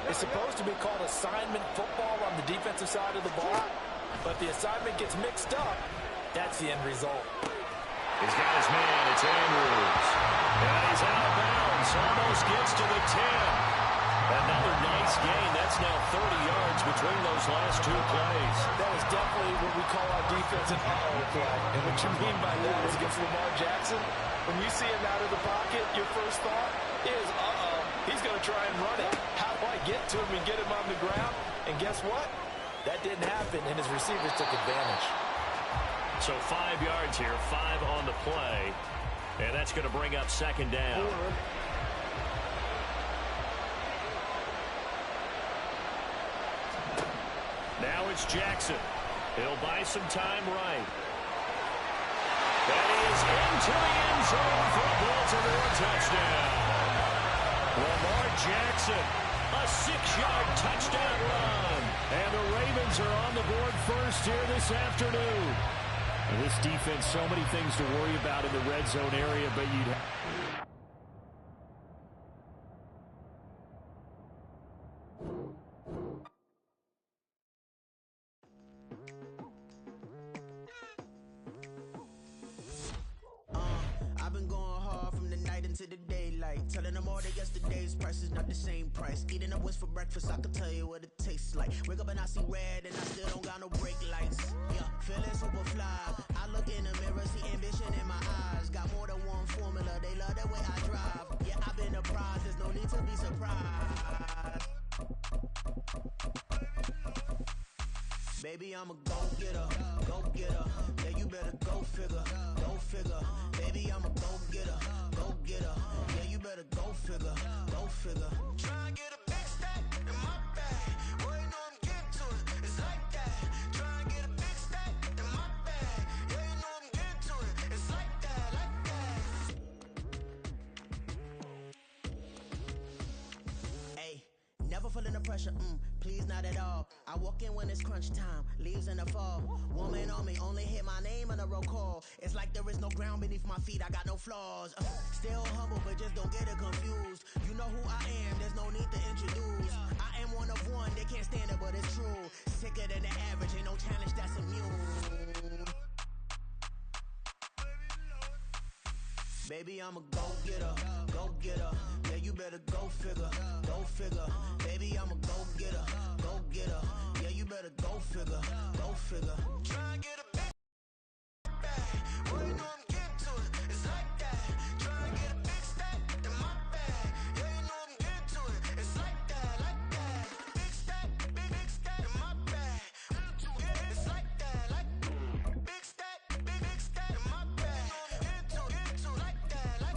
it's supposed to be called assignment football on the defensive side of the ball. But if the assignment gets mixed up, that's the end result. He's got his man, it's Andrews. And he's out of bounds, almost gets to the 10. Another nice gain. That's now 30 yards between those last two plays. That is definitely what we call our defense an uh-oh play. And what you mean by that is against Lamar Jackson, when you see him out of the pocket, your first thought is, uh-oh, he's going to try and run it. How do I get to him and get him on the ground? And guess what? That didn't happen, and his receivers took advantage. So 5 yards here, 5 on the play. And that's going to bring up 2nd down. It's Jackson. He'll buy some time right. And he is into the end zone for a Baltimore touchdown. Lamar Jackson, a 6-yard touchdown run. And the Ravens are on the board first here this afternoon. And this defense, so many things to worry about in the red zone area, but you'd I've been going hard from the night into the daylight, telling them all that yesterday's price is not the same price. Eating up what's for breakfast, I can tell you what it tastes like. Wake up and I see red and I still don't got no brake lights. Yeah, feeling super fly. I look in the mirror, see ambition in my eyes. Got more than one formula, they love the way I drive. Yeah, I've been a prize, there's no need to be surprised. Baby, I'm a go-getter, go-getter. Yeah, you better go figure, go figure. Baby, I'm a go-getter, go-getter. Yeah, you better go figure, go figure. Try and get a big stack in my bag. Boy, you know I'm getting to it, it's like that. Try and get a big stack in my bag. Yeah, you know I'm getting to it, it's like that, like that. Hey, never feeling the pressure, please not at all. I walk in when it's crunch time, leaves in the fall. Woman on me, only hit my name on a roll call. It's like there is no ground beneath my feet, I got no flaws. Still humble, but just don't get it confused. You know who I am, there's no need to introduce. I am one of one, they can't stand it, but it's true. Sicker than the average, ain't no challenge that's immune. Baby, I'm a go-getter, go-getter. Yeah, you better go figure, go figure. Baby, I'm a go-getter, go-getter. Yeah, you better go figure, go figure. Try and get a big bag. Boy, you know I'm getting to it, it's like that. Try and get a big stack in my bag. Yeah, you know I'm getting to it, it's like that, like that. Big stack, big stack in my bag. Yeah, it's like that, like big stack in my bag. Get to like that, like.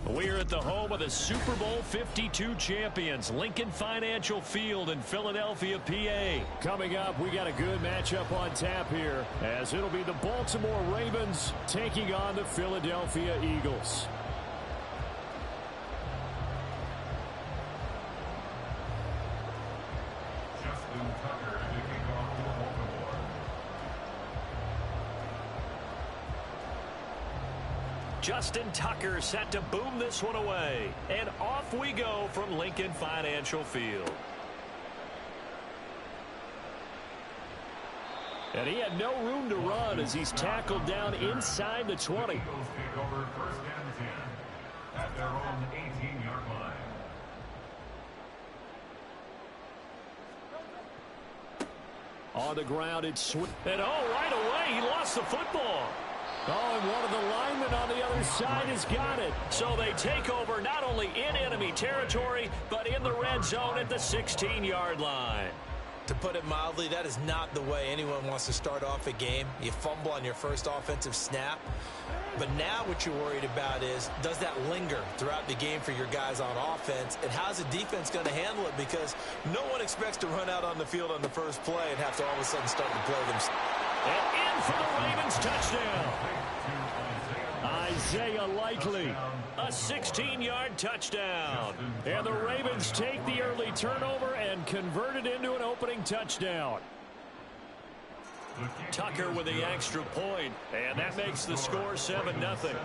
We're at the home of the Super Bowl 52 champions, Lincoln Financial Field in Philadelphia, PA. Coming up, we got a good matchup on tap here, as it'll be the Baltimore Ravens taking on the Philadelphia Eagles. Justin Tucker to kick off for Baltimore. Justin Tucker set to boom this one away. And off we go from Lincoln Financial Field. And he had no room to run as he's tackled down inside the 20. The Eagles take over first and 10 at their own 18-yard line. On the ground, it's sweet. And right away, he lost the football. Oh, and one of the linemen on the other side has got it. So they take over not only in enemy territory, but in the red zone at the 16-yard line. To put it mildly, that is not the way anyone wants to start off a game. You fumble on your first offensive snap. But now what you're worried about is, does that linger throughout the game for your guys on offense? And how's the defense going to handle it? Because no one expects to run out on the field on the first play and have to all of a sudden start to play them. And in for the Ravens touchdown. Isaiah Likely, a 16-yard touchdown. And the Ravens take the early turnover and convert it into an opening touchdown. Tucker with the extra point, and that makes the score 7-0. Eagles 0.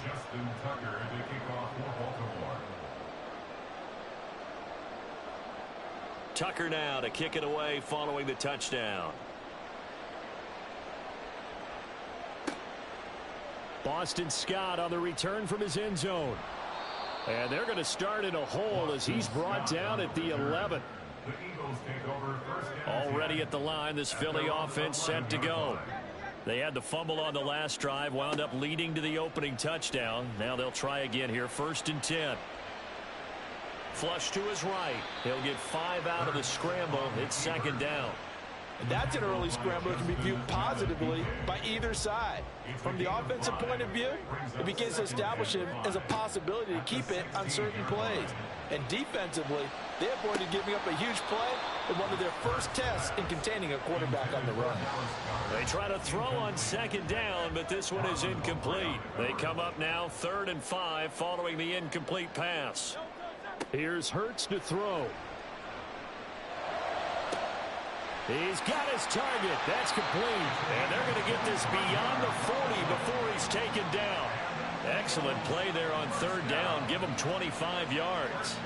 Justin Tucker to kick off for Baltimore. Tucker now to kick it away following the touchdown. Boston Scott on the return from his end zone. And they're going to start in a hole as he's brought down at the 11. The Eagles take over first and Already at the line, this Philly offense set to go. They had the fumble on the last drive, wound up leading to the opening touchdown. Now they'll try again here, 1st and 10. Flush to his right. He'll get 5 out of the scramble. It's second down. And that's an early scramble that can be viewed positively by either side. From the offensive point of view, it begins to establish him as a possibility to keep it on certain plays. And defensively, they avoided giving up a huge play in one of their first tests in containing a quarterback on the run. They try to throw on second down, but this one is incomplete. They come up now 3rd and 5 following the incomplete pass. Here's Hurts to throw. He's got his target. That's complete. And they're going to get this beyond the 40 before he's taken down. Excellent play there on 3rd down. Give him 25 yards.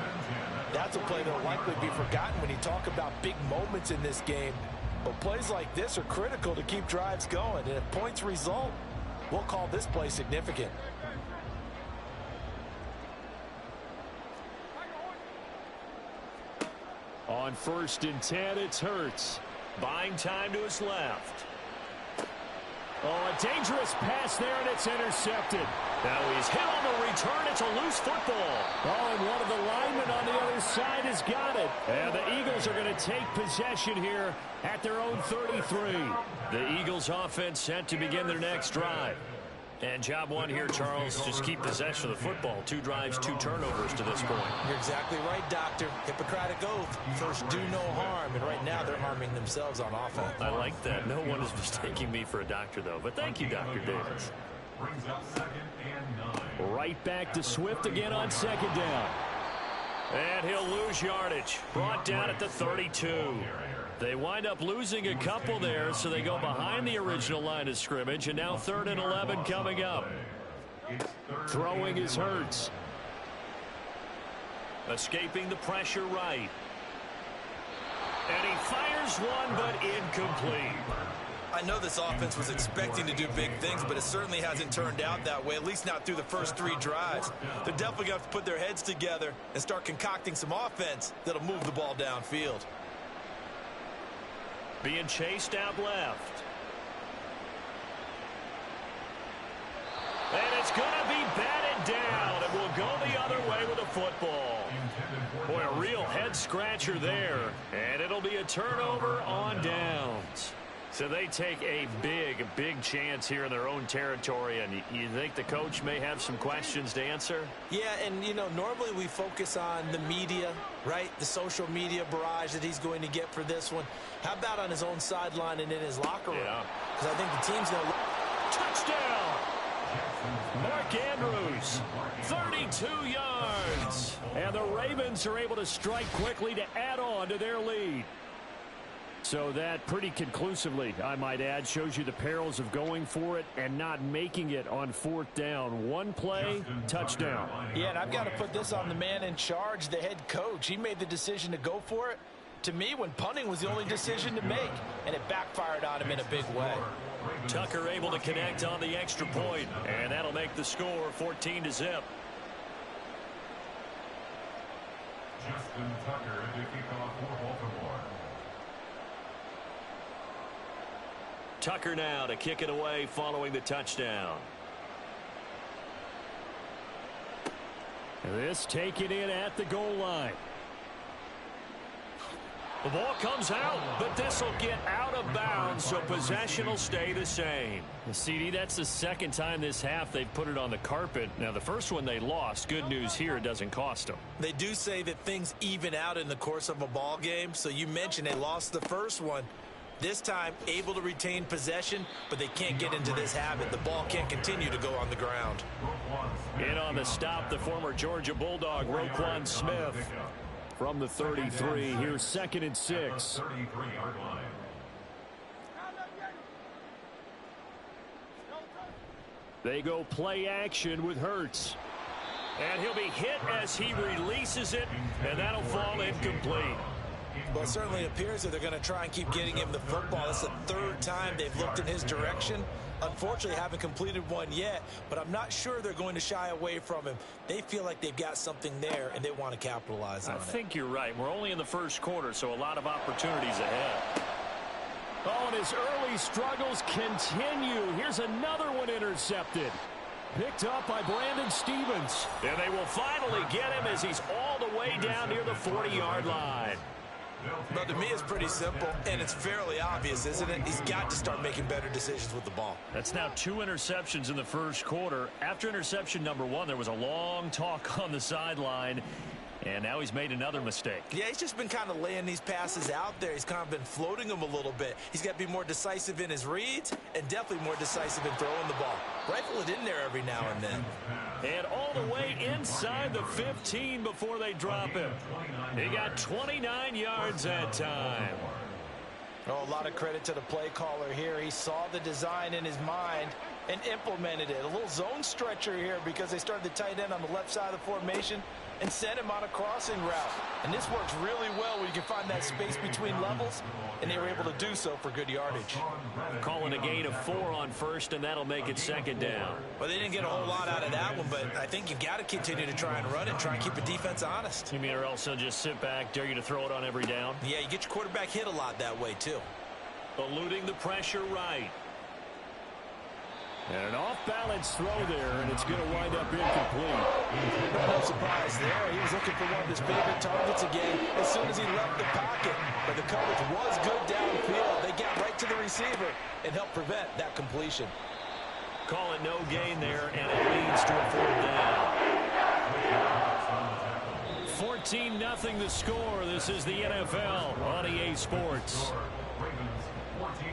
That's a play that will likely be forgotten when you talk about big moments in this game. But plays like this are critical to keep drives going. And if points result, we'll call this play significant. On 1st and 10, it's Hurts. Buying time to his left. Oh, a dangerous pass there, and it's intercepted. Now he's hit on the return. It's a loose football. Oh, and one of the linemen on the other side has got it. And the Eagles are going to take possession here at their own 33. The Eagles offense set to begin their next drive. And job one here, Charles, just keep possession of the football. 2 drives, 2 turnovers to this point. You're exactly right, Doctor. Hippocratic oath. First, do no harm. And right now, they're harming themselves on offense. I like that. No one is mistaking me for a doctor, though. But thank you, Dr. Davis. Brings up 2nd and 9. Right back to Swift again on 2nd down. And he'll lose yardage. Brought down at the 32. They wind up losing a couple there, so they go behind the original line of scrimmage, and now 3rd and 11 coming up. Throwing is Hurts. Escaping the pressure right. And he fires one, but incomplete. I know this offense was expecting to do big things, but it certainly hasn't turned out that way, at least not through the first 3 drives. They're definitely going to have to put their heads together and start concocting some offense that'll move the ball downfield. Being chased out left. And it's going to be batted down. It will go the other way with the football. Boy, a real head-scratcher there. And it'll be a turnover on downs. So they take a big chance here in their own territory. And you think the coach may have some questions to answer? Yeah, and, you know, normally we focus on the media, right? The social media barrage that he's going to get for this one. How about on his own sideline and in his locker room? Because I think the team's going to... Touchdown! Mark Andrews, 32 yards. And the Ravens are able to strike quickly to add on to their lead. So that pretty conclusively, I might add, shows you the perils of going for it and not making it on 4th down. One play, touchdown. Yeah, and I've got to put this on the man in charge, the head coach. He made the decision to go for it. To me, when punting was the only decision to make, and it backfired on him in a big way. Tucker able to connect on the extra point, and that'll make the score 14-0. Justin Tucker to kick off for Baltimore. Tucker now to kick it away following the touchdown. This taken in at the goal line. The ball comes out, but this will get out of bounds, so possession will stay the same. CD, that's the 2nd time this half they've put it on the carpet. Now, the first one they lost. Good news here, it doesn't cost them. They do say that things even out in the course of a ball game, so you mentioned they lost the first one. This time, able to retain possession, but they can't get into this habit. The ball can't continue to go on the ground. In on the stop, the former Georgia Bulldog, Roquan Smith. From the 33, here's 2nd and 6. They go play action with Hurts. And he'll be hit as he releases it, and that'll fall incomplete. Well, it certainly appears that they're going to try and keep getting him the football. That's the 3rd time they've looked in his direction. Unfortunately, haven't completed one yet, but I'm not sure they're going to shy away from him. They feel like they've got something there, and they want to capitalize on it. I think you're right. We're only in the 1st quarter, so a lot of opportunities ahead. Oh, and his early struggles continue. Here's another one intercepted. Picked up by Brandon Stevens. And they will finally get him as he's all the way way down near the 40-yard line. Well, to me, it's pretty simple, and it's fairly obvious, isn't it? He's got to start making better decisions with the ball. That's now 2 interceptions in the first quarter. After interception number 1, there was a long talk on the sideline, and now he's made another mistake. Yeah, he's just been kind of laying these passes out there. He's kind of been floating them a little bit. He's got to be more decisive in his reads and definitely more decisive in throwing the ball. Rifle it in there every now and then. And all the way inside the 15 before they drop him. He got 29 yards that time. Oh, a lot of credit to the play caller here. He saw the design in his mind and implemented it. A little zone stretcher here because they started the tight end on the left side of the formation and sent him on a crossing route. And this works really well when you can find that space between levels, and they were able to do so for good yardage. Calling a gain of 4 on first, and that'll make it second down. Well, they didn't get a whole lot out of that one, but I think you've got to continue to try and run it, try and keep the defense honest. You mean or else they'll just sit back, dare you to throw it on every down? Yeah, you get your quarterback hit a lot that way, too. Eluding the pressure right. And an off-balance throw there, and it's going to wind up incomplete. No surprise there. He was looking for one of his favorite targets again as soon as he left the pocket. But the coverage was good downfield. They got right to the receiver and helped prevent that completion. Call it no gain there, and it leads to a 4th down. 14-0 the score. This is the NFL on EA Sports. Ravens 14.